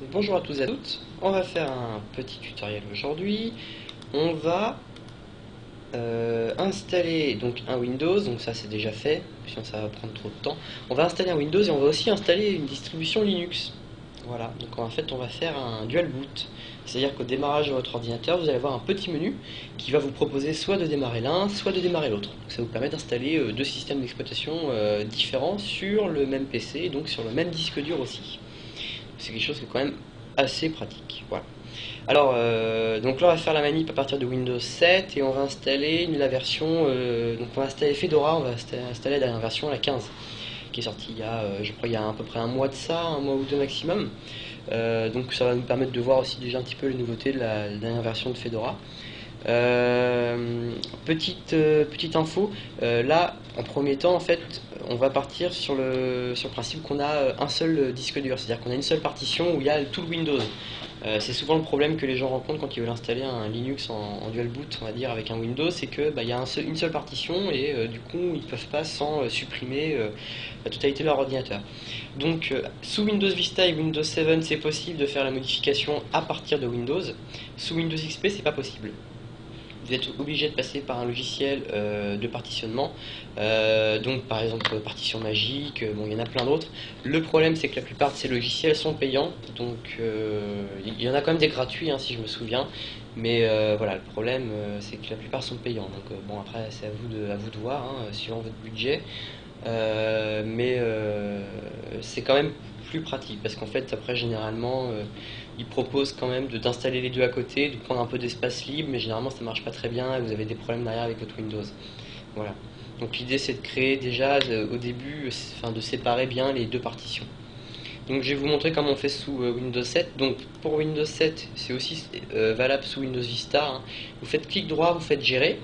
Bonjour à tous et à toutes, on va faire un petit tutoriel aujourd'hui. On va installer donc un Windows, donc ça c'est déjà fait, sinon ça va prendre trop de temps. On va installer un Windows et on va aussi installer une distribution Linux. Voilà, donc en fait on va faire un dual boot, c'est-à-dire qu'au démarrage de votre ordinateur, vous allez avoir un petit menu qui va vous proposer soit de démarrer l'un, soit de démarrer l'autre. Donc ça vous permet d'installer deux systèmes d'exploitation différents sur le même PC et donc sur le même disque dur aussi. C'est quelque chose qui est quand même assez pratique. Voilà. Alors, donc là, on va faire la manip à partir de Windows 7 et on va installer la version. Donc, on va installer Fedora, on va installer la dernière version, la 15, qui est sortie il y a, je crois, il y a à peu près un mois de ça, un mois ou deux maximum. Donc, ça va nous permettre de voir aussi déjà un petit peu les nouveautés de la dernière version de Fedora. Petite info, là en premier temps en fait on va partir sur le principe qu'on a un seul disque dur, c'est-à-dire qu'on a une seule partition où il y a tout le Windows. C'est souvent le problème que les gens rencontrent quand ils veulent installer un Linux en dual boot, on va dire, avec un Windows, c'est que il y a une seule partition et du coup ils peuvent pas sans supprimer la totalité de leur ordinateur. Donc sous Windows Vista et Windows 7 c'est possible de faire la modification à partir de Windows. Sous Windows XP c'est pas possible. Vous êtes obligé de passer par un logiciel de partitionnement, donc par exemple Partition Magique, bon il y en a plein d'autres. Le problème c'est que la plupart de ces logiciels sont payants, donc il y en a quand même des gratuits hein, si je me souviens, mais voilà, le problème c'est que la plupart sont payants, donc bon après c'est à vous de voir, hein, suivant votre budget. Mais c'est quand même plus pratique parce qu'en fait après généralement ils proposent quand même d'installer les deux à côté, de prendre un peu d'espace libre, mais généralement ça marche pas très bien et vous avez des problèmes derrière avec votre Windows. Voilà. Donc l'idée c'est de créer déjà au début, enfin de séparer bien les deux partitions. Donc je vais vous montrer comment on fait sous Windows 7. Donc pour Windows 7 c'est aussi valable sous Windows Vista, hein. Vous faites clic droit, vous faites gérer.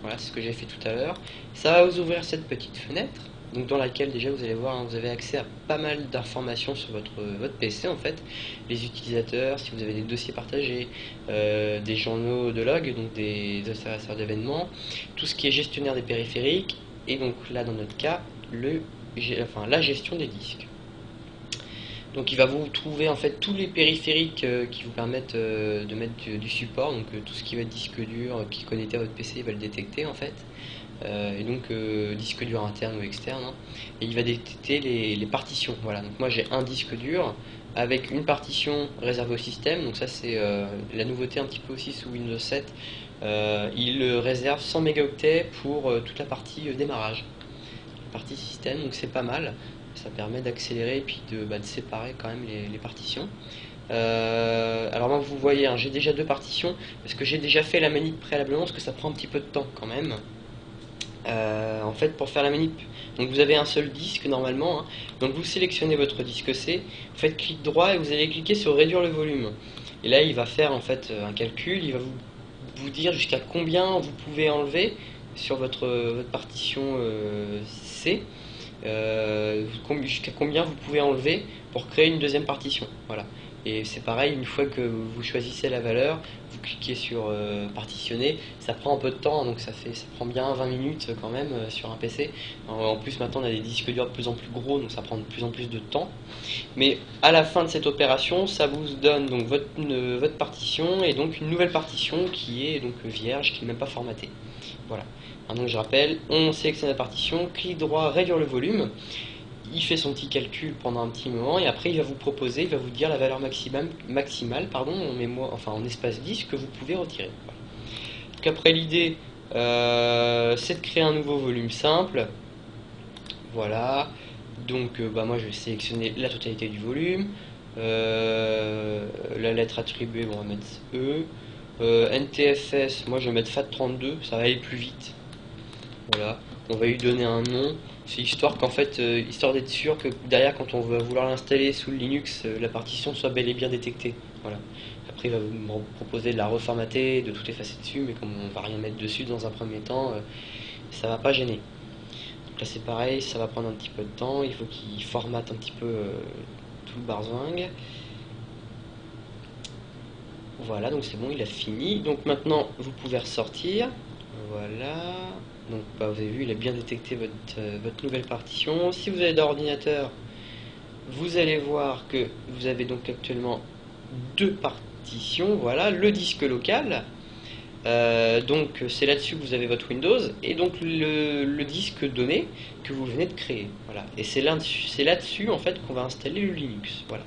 Voilà, c'est ce que j'ai fait tout à l'heure. Ça va vous ouvrir cette petite fenêtre, donc dans laquelle déjà vous allez voir, hein, vous avez accès à pas mal d'informations sur votre PC en fait, les utilisateurs, si vous avez des dossiers partagés, des journaux de log, donc des observateurs d'événements, tout ce qui est gestionnaire des périphériques, et donc là dans notre cas, la gestion des disques. Donc il va vous trouver en fait tous les périphériques qui vous permettent de mettre du support, donc tout ce qui va être disque dur, qui est connecté à votre PC, il va le détecter en fait. Et donc disque dur interne ou externe, hein. Et il va détecter les partitions. Voilà, donc moi j'ai un disque dur avec une partition réservée au système, donc ça c'est la nouveauté un petit peu aussi sous Windows 7. Il réserve 100 mégaoctets pour toute la partie démarrage, la partie système, donc c'est pas mal. Ça permet d'accélérer et puis de séparer quand même les partitions. Alors moi vous voyez, hein, j'ai déjà deux partitions parce que j'ai déjà fait la manip préalablement parce que ça prend un petit peu de temps quand même. En fait pour faire la manip, donc vous avez un seul disque normalement, hein. Donc vous sélectionnez votre disque C, vous faites clic droit et vous allez cliquer sur réduire le volume. Et là il va faire en fait un calcul, il va vous dire jusqu'à combien vous pouvez enlever sur votre partition C. Jusqu'à combien vous pouvez enlever pour créer une deuxième partition. Voilà. Et c'est pareil, une fois que vous choisissez la valeur, vous cliquez sur partitionner, ça prend un peu de temps, donc ça prend bien 20 minutes quand même sur un PC. En plus maintenant on a des disques durs de plus en plus gros, donc ça prend de plus en plus de temps. Mais à la fin de cette opération, ça vous donne donc votre partition et donc une nouvelle partition qui est donc vierge, qui n'est même pas formatée. Voilà. Donc je rappelle, on sélectionne la partition, clic droit, réduire le volume. Il fait son petit calcul pendant un petit moment et après il va vous proposer, il va vous dire la valeur maximale en espace disque que vous pouvez retirer. Voilà. Donc après l'idée c'est de créer un nouveau volume simple. Voilà. Donc moi je vais sélectionner la totalité du volume. La lettre attribuée, on va mettre E. NTFS, moi je vais mettre FAT32, ça va aller plus vite. Voilà, on va lui donner un nom. C'est histoire qu'en fait, histoire d'être sûr que derrière, quand on va vouloir l'installer sous le Linux, la partition soit bel et bien détectée. Voilà. Après, il va me proposer de la reformater, de tout effacer dessus, mais comme on va rien mettre dessus dans un premier temps, ça va pas gêner. Donc là, c'est pareil, ça va prendre un petit peu de temps. Il faut qu'il formate un petit peu tout le barzwing. Voilà, donc c'est bon, il a fini. Donc maintenant, vous pouvez ressortir. Voilà. Donc vous avez vu, il a bien détecté votre nouvelle partition. Si vous avez d'ordinateur, vous allez voir que vous avez donc actuellement deux partitions. Voilà, le disque local. Donc c'est là-dessus que vous avez votre Windows et donc le disque donné que vous venez de créer. Voilà. Et c'est là-dessus en fait qu'on va installer le Linux. Voilà.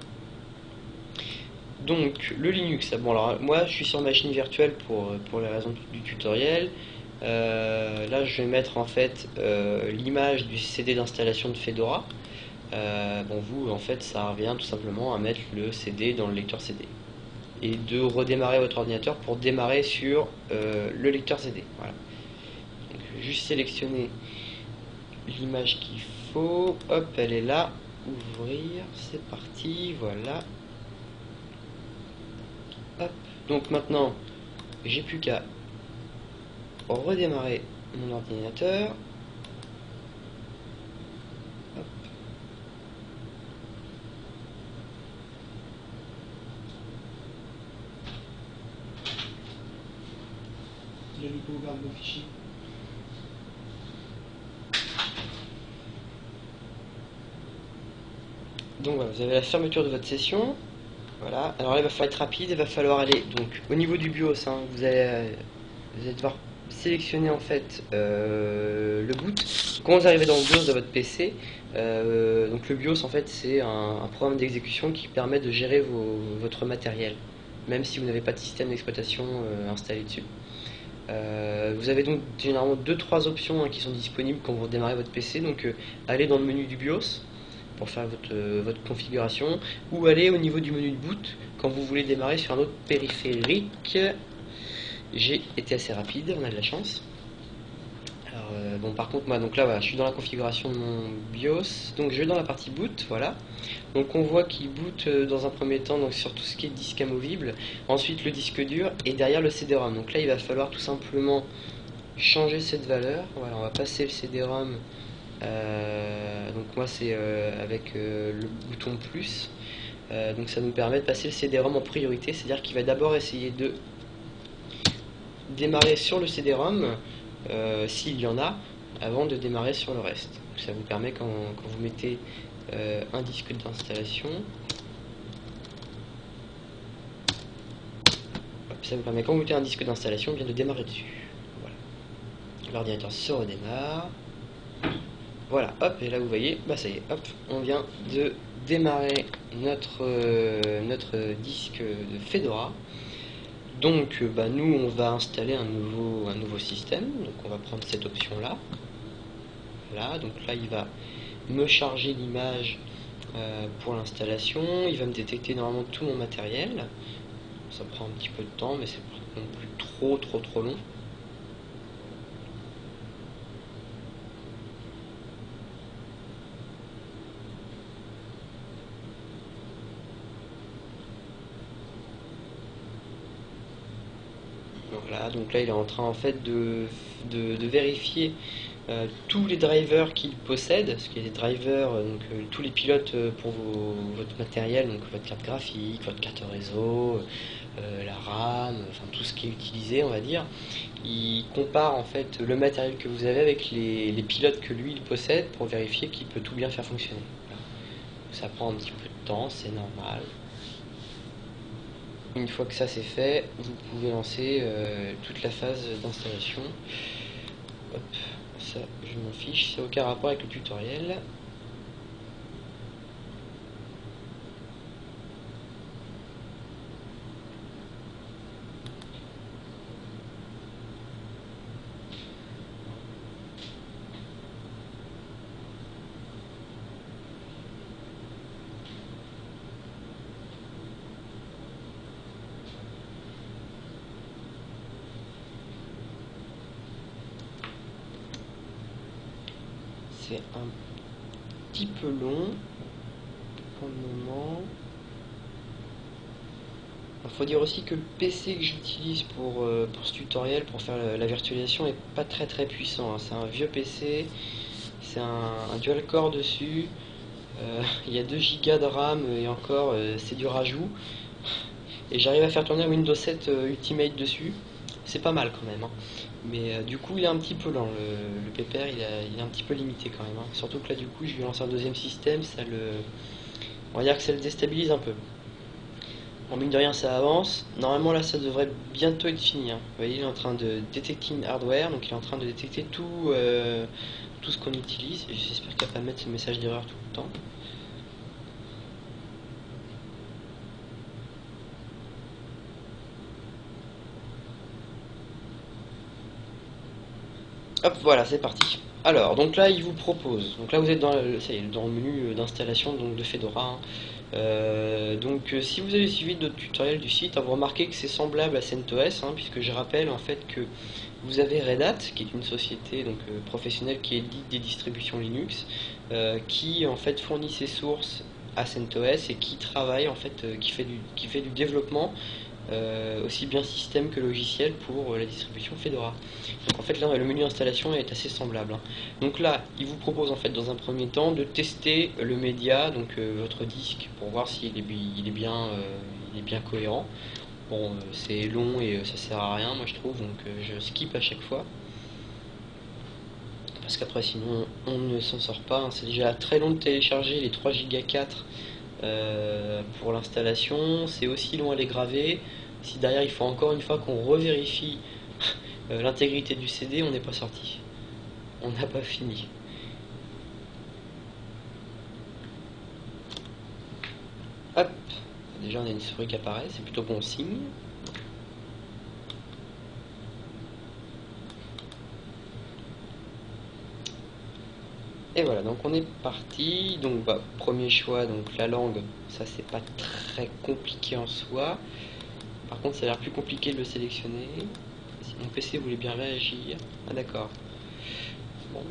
Donc le Linux, bon alors moi je suis sur machine virtuelle pour les raisons du tutoriel. Là je vais mettre en fait l'image du CD d'installation de Fedora. Bon vous en fait ça revient tout simplement à mettre le CD dans le lecteur CD et de redémarrer votre ordinateur pour démarrer sur le lecteur CD. Voilà. Donc, je vais juste sélectionner l'image qu'il faut. Hop, elle est là. Ouvrir, c'est parti. Voilà. Hop. Donc maintenant, j'ai plus qu'à redémarrer mon ordinateur. Hop. Il a du coup ouvert vos fichiers. Donc voilà, vous avez la fermeture de votre session. Voilà, alors là il va falloir être rapide, il va falloir aller donc au niveau du BIOS, hein, vous allez devoir sélectionner en fait le boot. Quand vous arrivez dans le BIOS de votre PC, donc le BIOS en fait c'est un programme d'exécution qui permet de gérer votre matériel, même si vous n'avez pas de système d'exploitation installé dessus. Vous avez donc généralement 2-3 options qui sont disponibles quand vous démarrez votre PC, donc allez dans le menu du BIOS pour faire votre configuration, ou aller au niveau du menu de boot quand vous voulez démarrer sur un autre périphérique. J'ai été assez rapide, on a de la chance. Alors, bon, par contre, moi, donc là, voilà, je suis dans la configuration de mon BIOS, donc je vais dans la partie boot, voilà. Donc on voit qu'il boot dans un premier temps donc sur tout ce qui est disque amovible, ensuite le disque dur et derrière le CD-ROM. Donc là, il va falloir tout simplement changer cette valeur. Voilà, on va passer le CD-ROM. Donc moi c'est avec le bouton plus, donc ça nous permet de passer le CD-ROM en priorité, c'est-à-dire qu'il va d'abord essayer de démarrer sur le CD-ROM s'il y en a avant de démarrer sur le reste. Donc ça vous permet quand vous mettez un disque d'installation, ça vous permet quand vous mettez un disque d'installation bien de démarrer dessus. Voilà. L'ordinateur se redémarre. Voilà, hop, et là vous voyez, bah ça y est, hop, on vient de démarrer notre disque de Fedora. Donc bah, nous on va installer un nouveau système, donc on va prendre cette option là. Voilà, donc là il va me charger l'image pour l'installation, il va me détecter normalement tout mon matériel. Ça prend un petit peu de temps, mais c'est pas non plus trop long. Voilà, donc là il est en train en fait de vérifier tous les drivers qu'il possède, parce qu'il y a des drivers, donc tous les pilotes pour votre matériel, donc votre carte graphique, votre carte réseau, la RAM, enfin tout ce qui est utilisé on va dire. Il compare en fait le matériel que vous avez avec les pilotes que lui il possède pour vérifier qu'il peut tout bien faire fonctionner. Voilà. Ça prend un petit peu de temps, c'est normal. Une fois que ça c'est fait, vous pouvez lancer toute la phase d'installation. Hop, ça je m'en fiche, ça n'a aucun rapport avec le tutoriel. C'est un petit peu long pour le moment. Il faut dire aussi que le PC que j'utilise pour ce tutoriel, pour faire la virtualisation, est pas très puissant. Hein. C'est un vieux PC, c'est un dual core dessus. Il y a 2 Go de RAM et encore c'est du rajout. Et j'arrive à faire tourner Windows 7 Ultimate dessus. C'est pas mal quand même. Hein. Mais du coup il est un petit peu lent, le PPR il est un petit peu limité quand même. Hein. Surtout que là du coup je vais lancer un deuxième système, ça On va dire que ça le déstabilise un peu. En mine de rien, ça avance. Normalement, là, ça devrait bientôt être fini, hein. Vous voyez, il est en train de détecter une hardware, donc il est en train de détecter tout ce qu'on utilise. Et j'espère qu'il va pas mettre ce message d'erreur tout le temps. Hop, voilà, c'est parti. Alors, donc là, il vous propose. Donc là, vous êtes ça y est, dans le menu d'installation de Fedora, hein. Si vous avez suivi d'autres tutoriels du site, vous remarquez que c'est semblable à CentOS, hein, puisque je rappelle en fait que vous avez Red Hat, qui est une société professionnelle qui édite des distributions Linux, qui en fait fournit ses sources à CentOS et qui travaille en fait, qui fait du développement aussi bien système que logiciel pour la distribution Fedora. Donc en fait là le menu installation est assez semblable, hein. Donc là il vous propose en fait dans un premier temps de tester le média, votre disque, pour voir s'il est bien cohérent. Bon, c'est long et ça sert à rien moi je trouve, donc je skip à chaque fois. Parce qu'après sinon on ne s'en sort pas, hein. C'est déjà très long de télécharger les 3 Go 4 pour l'installation, c'est aussi long à les graver. Si derrière il faut encore une fois qu'on revérifie l'intégrité du CD, on n'est pas sorti. On n'a pas fini. Hop, déjà on a une souris qui apparaît, c'est plutôt bon signe. Et voilà, donc on est parti. Donc premier choix, donc la langue, ça c'est pas très compliqué en soi. Par contre ça a l'air plus compliqué de le sélectionner. Si mon PC voulait bien réagir. Ah d'accord. Bon.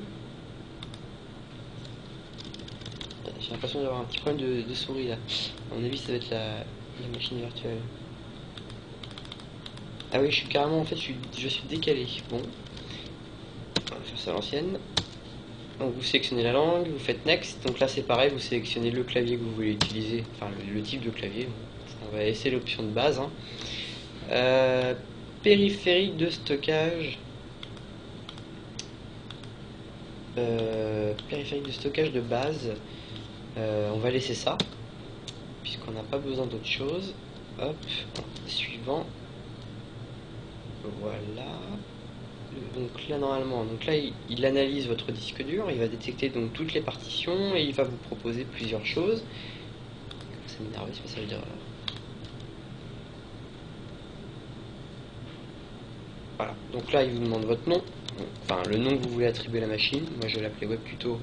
J'ai l'impression d'avoir un petit problème de souris là. À mon avis ça va être la machine virtuelle. Ah oui, je suis carrément, en fait je suis décalé. Bon. On va faire ça à l'ancienne. Donc vous sélectionnez la langue, vous faites Next, donc là c'est pareil, vous sélectionnez le clavier que vous voulez utiliser, enfin le type de clavier. On va essayer l'option de base, hein. Périphérique de stockage. Périphérique de stockage de base. On va laisser ça, puisqu'on n'a pas besoin d'autre chose. Hop, suivant. Voilà. Donc là normalement, il analyse votre disque dur, il va détecter donc toutes les partitions et il va vous proposer plusieurs choses. Ça m'énerve ce message d'erreur. Voilà, donc là il vous demande votre nom, enfin le nom que vous voulez attribuer à la machine. Moi je vais l'appeler webtuto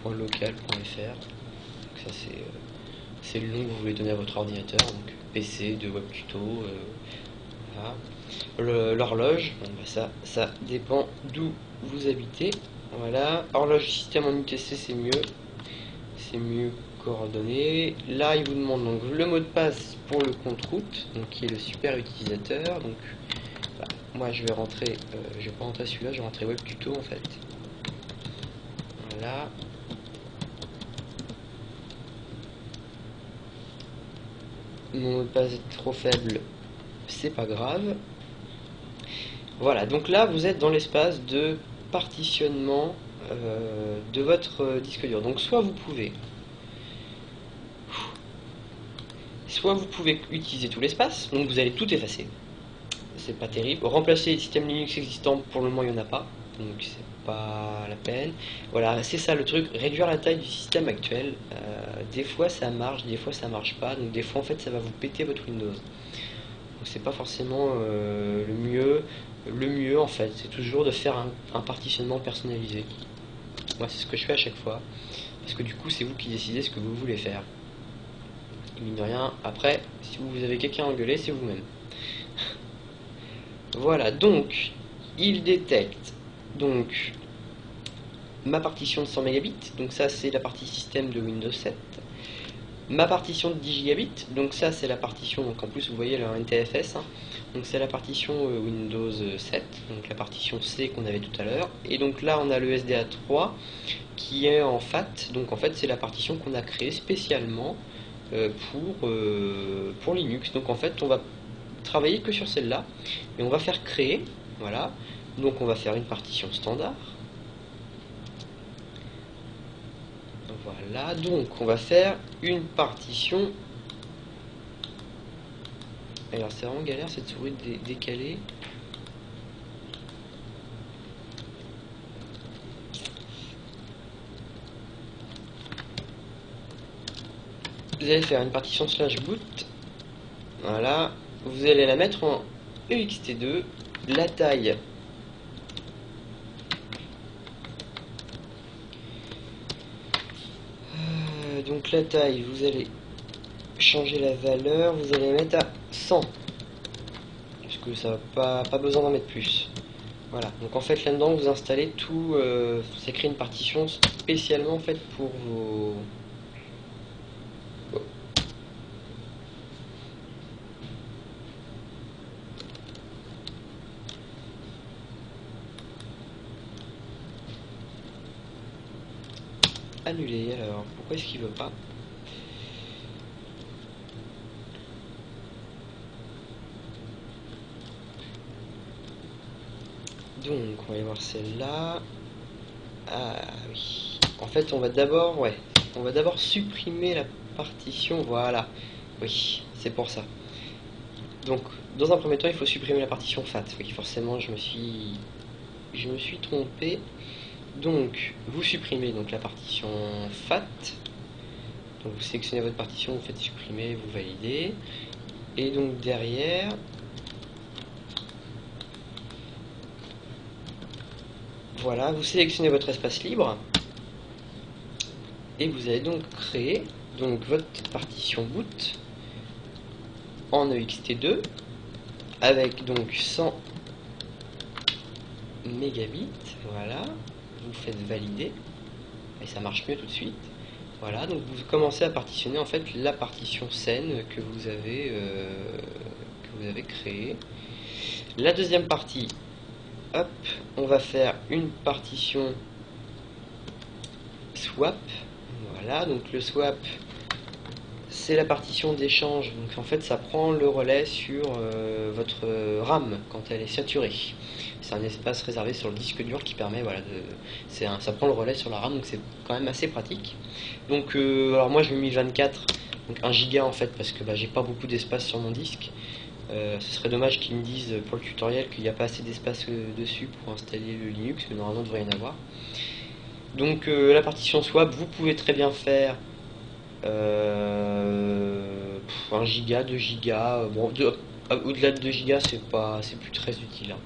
.local.fr. Ça c'est le nom que vous voulez donner à votre ordinateur, donc PC de webtuto. Voilà. L'horloge, bon, ça dépend d'où vous habitez. Voilà, horloge système en UTC, c'est mieux coordonné. Là il vous demande donc le mot de passe pour le compte route, donc qui est le super utilisateur. Donc moi je vais rentrer, je vais pas rentrer celui-là, je vais rentrer webtuto en fait. Voilà. Mon mot de passe est trop faible, c'est pas grave. Voilà, donc là vous êtes dans l'espace de partitionnement de votre disque dur. Donc soit vous pouvez utiliser tout l'espace, donc vous allez tout effacer. C'est pas terrible. Remplacer les systèmes Linux existants, pour le moment il n'y en a pas, donc c'est pas la peine. Voilà, c'est ça le truc, réduire la taille du système actuel. Des fois ça marche, des fois ça marche pas, donc des fois en fait ça va vous péter votre Windows. Donc c'est pas forcément le mieux. Le mieux en fait c'est toujours de faire un partitionnement personnalisé. Moi c'est ce que je fais à chaque fois, parce que du coup c'est vous qui décidez ce que vous voulez faire. Et mine de rien, après si vous avez quelqu'un à engueuler, c'est vous-même. Voilà, donc il détecte donc ma partition de 100 mégabits, donc ça c'est la partie système de Windows 7. Ma partition de 10 gigabits, donc ça c'est la partition, donc en plus vous voyez le NTFS, hein, donc c'est la partition Windows 7, donc la partition C qu'on avait tout à l'heure. Et donc là on a le SDA 3 qui est en FAT, donc en fait c'est la partition qu'on a créée spécialement pour Linux. Donc en fait on va travailler que sur celle-là et on va faire créer, voilà, donc on va faire une partition standard. Voilà, donc on va faire une partition. Alors c'est vraiment galère cette souris décalée. Vous allez faire une partition slash boot. Voilà, vous allez la mettre en EXT2. La taille. Donc la taille, vous allez changer la valeur, vous allez mettre à 100. Parce que ça va pas besoin d'en mettre plus. Voilà, donc en fait là-dedans vous installez tout, ça crée une partition spécialement faite pour vos... Annuler, alors pourquoi est-ce qu'il veut pas? Donc on va aller voir celle-là. Ah oui. En fait on va d'abord supprimer la partition, voilà. Oui, c'est pour ça. Donc dans un premier temps il faut supprimer la partition FAT. Oui, forcément je me suis trompé. Donc vous supprimez donc la partition FAT. Donc vous sélectionnez votre partition, vous faites supprimer, vous validez. Et donc derrière, voilà, vous sélectionnez votre espace libre. Et vous allez donc créer donc votre partition boot en EXT2 avec donc 100 mégabits. Voilà, vous faites valider et ça marche mieux tout de suite. Voilà, donc vous commencez à partitionner en fait la partition scène que vous avez créée. La deuxième partie, hop, on va faire une partition swap. Voilà, donc le swap, c'est la partition d'échange. Donc en fait, ça prend le relais sur votre RAM quand elle est saturée. C'est un espace réservé sur le disque dur qui permet, voilà, ça prend le relais sur la RAM, donc c'est quand même assez pratique. Donc, alors moi je m'ai mis 24, donc 1 giga en fait, parce que j'ai pas beaucoup d'espace sur mon disque. Ce serait dommage qu'ils me disent pour le tutoriel qu'il n'y a pas assez d'espace dessus pour installer le Linux, mais normalement il devrait y en avoir. Donc la partition swap, vous pouvez très bien faire 1 giga, 2 giga, bon, au-delà de 2 gigas c'est plus très utile. Hein.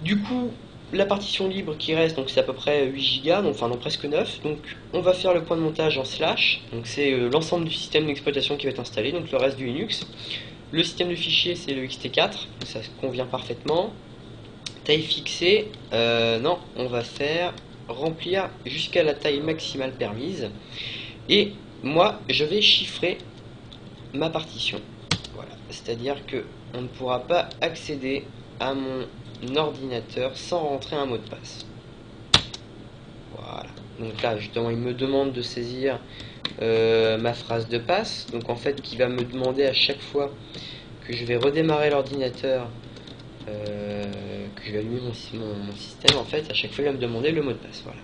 Du coup, la partition libre qui reste, donc c'est à peu près 8 gigas, donc, enfin non presque 9. Donc on va faire le point de montage en slash, donc c'est l'ensemble du système d'exploitation qui va être installé, donc le reste du Linux. Le système de fichier c'est le XT4, ça convient parfaitement. Taille fixée, non, on va faire remplir jusqu'à la taille maximale permise. Et moi, je vais chiffrer ma partition. Voilà, c'est-à-dire que on ne pourra pas accéder à mon ordinateur sans rentrer un mot de passe. Voilà. Donc là, justement, il me demande de saisir ma phrase de passe. Donc en fait, qui va me demander à chaque fois que je vais redémarrer l'ordinateur, que je vais allumer mon système, en fait, à chaque fois, il va me demander le mot de passe. Voilà.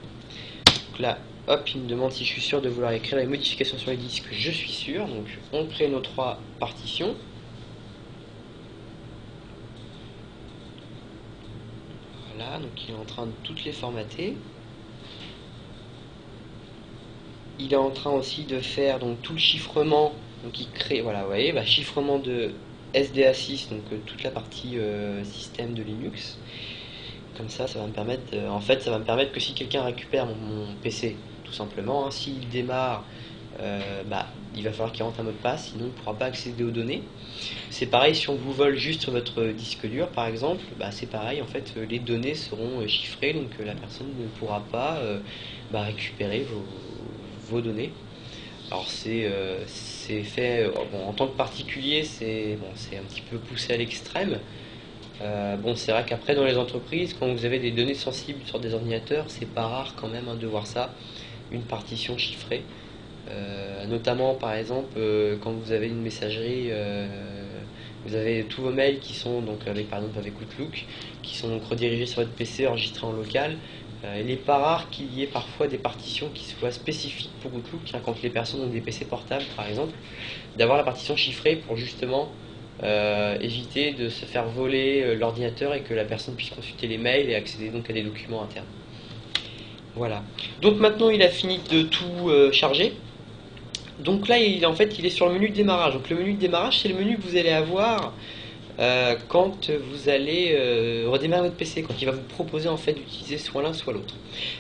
Donc là, hop, il me demande si je suis sûr de vouloir écrire les modifications sur les disques. Je suis sûr. Donc on crée nos 3 partitions. Voilà, donc il est en train de toutes les formater. Il est en train aussi de faire donc tout le chiffrement. Donc il crée, voilà, vous voyez, chiffrement de SDA6, donc toute la partie système de Linux. Comme ça, ça va me permettre, en fait, ça va me permettre que si quelqu'un récupère mon PC, tout simplement, hein, s'il démarre, il va falloir qu'il rentre un mot de passe, sinon il ne pourra pas accéder aux données. C'est pareil si on vous vole juste sur votre disque dur, par exemple, c'est pareil, en fait, les données seront chiffrées, donc la personne ne pourra pas récupérer vos données. Alors c'est fait, bon, en tant que particulier, c'est un petit peu poussé à l'extrême. Bon, c'est vrai qu'après dans les entreprises, quand vous avez des données sensibles sur des ordinateurs, c'est pas rare quand même de voir ça, une partition chiffrée. Notamment par exemple quand vous avez une messagerie, vous avez tous vos mails qui sont donc par exemple avec Outlook, qui sont donc redirigés sur votre PC, enregistrés en local. Il n'est pas rare qu'il y ait parfois des partitions qui soient spécifiques pour Outlook, hein, quand les personnes ont des PC portables par exemple, d'avoir la partition chiffrée pour justement éviter de se faire voler l'ordinateur et que la personne puisse consulter les mails et accéder donc à des documents internes. Voilà. Donc maintenant il a fini de tout charger. Donc là en fait il est sur le menu de démarrage. Donc le menu de démarrage c'est le menu que vous allez avoir quand vous allez redémarrer votre PC, quand il va vous proposer en fait d'utiliser soit l'un soit l'autre.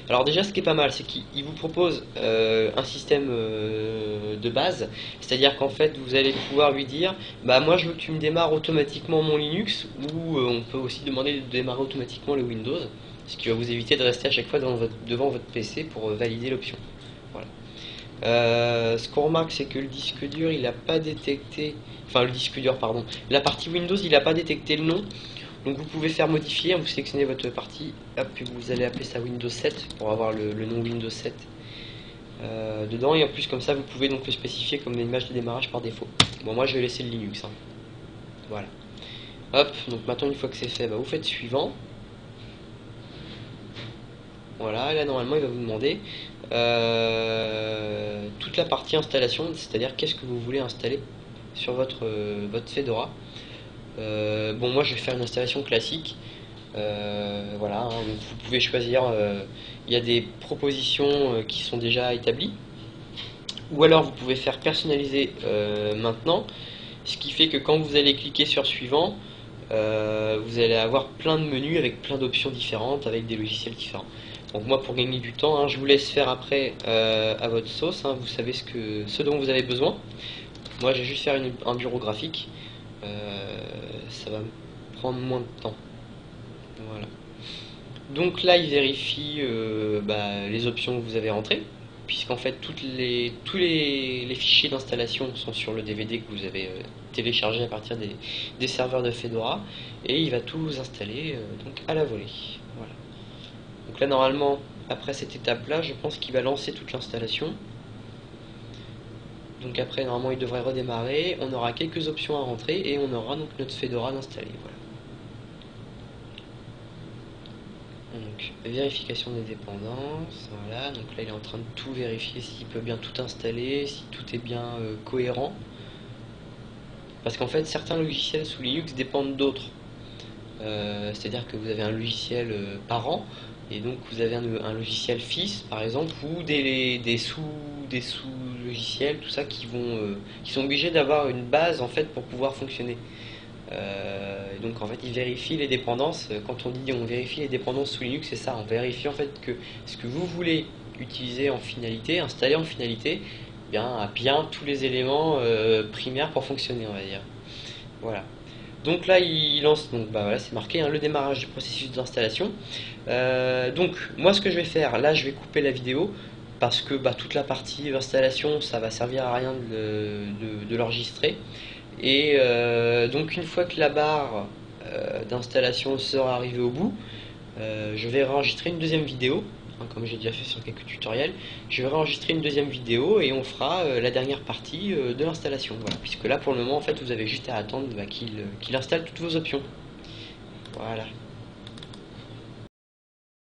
Alors déjà ce qui est pas mal c'est qu'il vous propose un système de base, c'est-à-dire qu'en fait vous allez pouvoir lui dire bah moi je veux que tu me démarres automatiquement mon Linux, ou on peut aussi demander de démarrer automatiquement le Windows, ce qui va vous éviter de rester à chaque fois devant votre PC pour valider l'option. Voilà. Ce qu'on remarque c'est que le disque dur il n'a pas détecté, enfin le disque dur pardon, la partie Windows il n'a pas détecté le nom, donc vous pouvez faire modifier, vous sélectionnez votre partie, hop, puis vous allez appeler ça Windows 7 pour avoir le nom Windows 7 dedans, et en plus comme ça vous pouvez donc le spécifier comme une image de démarrage par défaut. Bon moi je vais laisser le Linux, hein. Voilà, hop, donc maintenant une fois que c'est fait, bah, vous faites suivant. Voilà, là normalement il va vous demander toute la partie installation, c'est-à-dire qu'est-ce que vous voulez installer sur votre Fedora. Bon, moi je vais faire une installation classique. Voilà, hein, donc vous pouvez choisir, il y a des propositions qui sont déjà établies, ou alors vous pouvez faire personnaliser maintenant, ce qui fait que quand vous allez cliquer sur suivant, vous allez avoir plein de menus avec plein d'options différentes, avec des logiciels différents. Donc moi pour gagner du temps, hein, je vous laisse faire après à votre sauce, hein, vous savez ce dont vous avez besoin. Moi je vais juste faire un bureau graphique, ça va me prendre moins de temps. Voilà. Donc là il vérifie les options que vous avez rentrées, puisqu'en fait tous les fichiers d'installation sont sur le DVD que vous avez téléchargé à partir des serveurs de Fedora, et il va tout vous installer donc à la volée. Voilà. Donc là normalement après cette étape là je pense qu'il va lancer toute l'installation. Donc après normalement il devrait redémarrer, on aura quelques options à rentrer et on aura donc notre Fedora d'installer. Voilà. Donc vérification des dépendances, voilà, donc là il est en train de tout vérifier, s'il peut bien tout installer, si tout est bien cohérent. Parce qu'en fait certains logiciels sous Linux dépendent d'autres. C'est-à-dire que vous avez un logiciel parent, et donc vous avez un logiciel fils par exemple, ou des sous-logiciels, tout ça qui sont obligés d'avoir une base en fait pour pouvoir fonctionner. Donc en fait il vérifie les dépendances. Quand on dit on vérifie les dépendances sous Linux, c'est ça, on vérifie en fait que ce que vous voulez utiliser en finalité, installer en finalité, a bien tous les éléments primaires pour fonctionner, on va dire. Voilà. Donc là il lance, donc voilà, c'est marqué hein, le démarrage du processus d'installation. Donc moi ce que je vais faire, là je vais couper la vidéo, parce que toute la partie installation ça va servir à rien de l'enregistrer. Et donc une fois que la barre d'installation sera arrivée au bout, je vais enregistrer une deuxième vidéo, hein, comme j'ai déjà fait sur quelques tutoriels. Je vais enregistrer une deuxième vidéo et on fera la dernière partie de l'installation. Voilà, puisque là pour le moment en fait vous avez juste à attendre qu'il installe toutes vos options. Voilà.